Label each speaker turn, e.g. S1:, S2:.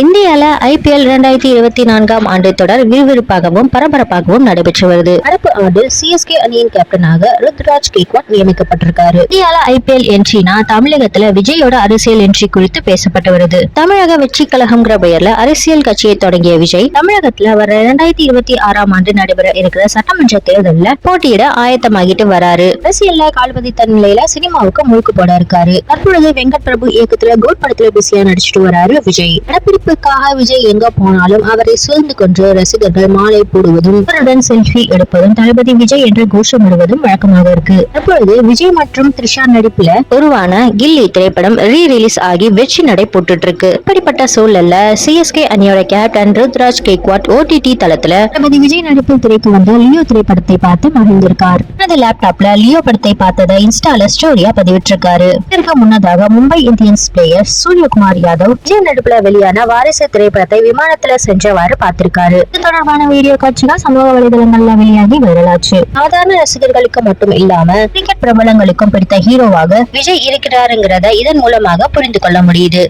S1: இந்தியால IPL 2024 ஆண்டு தொடர் விறுவிறுப்பாகவும் பரபரப்பாகவும் நடைபெற்று வருது. நடப்பு ஆண்டு CSK அணியின் கேப்டனாக ருத்ராஜ் கெய்க்வாட் நியமிக்கப்பட்டிருக்காரு. இந்தியால IPL என்ட்ரினா தமிழகத்துல விஜயோட அரசியல் என்ட்ரி குறித்து பேசப்பட்டு வருது. தமிழக வெற்றி கழகம்ங்கிற பெயர்ல அரசியல் கட்சியை தொடங்கிய விஜய் தமிழகத்துல வர 2026 ஆண்டு நடைபெற இருக்கிற சட்டமன்ற தேர்தலில் போட்டியிட ஆயத்தமாகிட்டு வராரு. அரசியல்ல கால்பதித்த நிலையில சினிமாவுக்கு முழுக்கு போட இருக்காரு. தற்பொழுது வெங்கட் பிரபு இயக்கத்துல கோட் படத்துல பிஸியா நடிச்சிட்டு வராரு விஜய். விஜய் எங்க போனாலும் அவரை சூழ்ந்து கொண்டு ரசிகர்கள் மாலை போடுவதும் அவருடன் செல்ஃபி எடுப்பதும் தளபதி விஜய் என்று கோஷமிடுவதும் வழக்கமாக இருக்கு. தற்பொழுது விஜய் மற்றும் த்ரிஷா நடிப்புல உருவான கில்லி திரைப்படம் ரீ-ரிலீஸ் ஆகி வெற்றி நடை போட்டுட்டு இருக்கு. இப்படிப்பட்ட சூழல்ல CSK அணியோட கேப்டன் ருத்ராஜ் கெய்க்வாட் OTT தளத்துல தளபதி விஜய் நடிப்பில் திரைக்கு வந்த லியோ திரைப்படத்தை பார்த்து மகிழ்ந்திருக்கார். தனது லேப்டாப்ல லியோ படத்தை பார்த்ததை இன்ஸ்டால ஸ்டோரியா பதிவிட்டிருக்காரு. இதற்கு முன்னதாக மும்பை இந்தியன்ஸ் பிளேயர் சூரியகுமார் யாதவ் விஜய் நடிப்புல வெளியான வாரிசு திரைப்படத்தை விமானத்துல சென்றவாறு பார்த்திருக்காரு. இது தொடர்பான வீடியோ காட்சிகள் சமூக வலைதளங்கள்ல வெளியாகி வைரலாச்சு. சாதாரண ரசிகர்களுக்கு மட்டும் இல்லாம கிரிக்கெட் பிரபலங்களுக்கும் பிடித்த ஹீரோவாக விஜய் இருக்கிறாருங்கிறத இதன் மூலமாக புரிந்து கொள்ள முடியுது.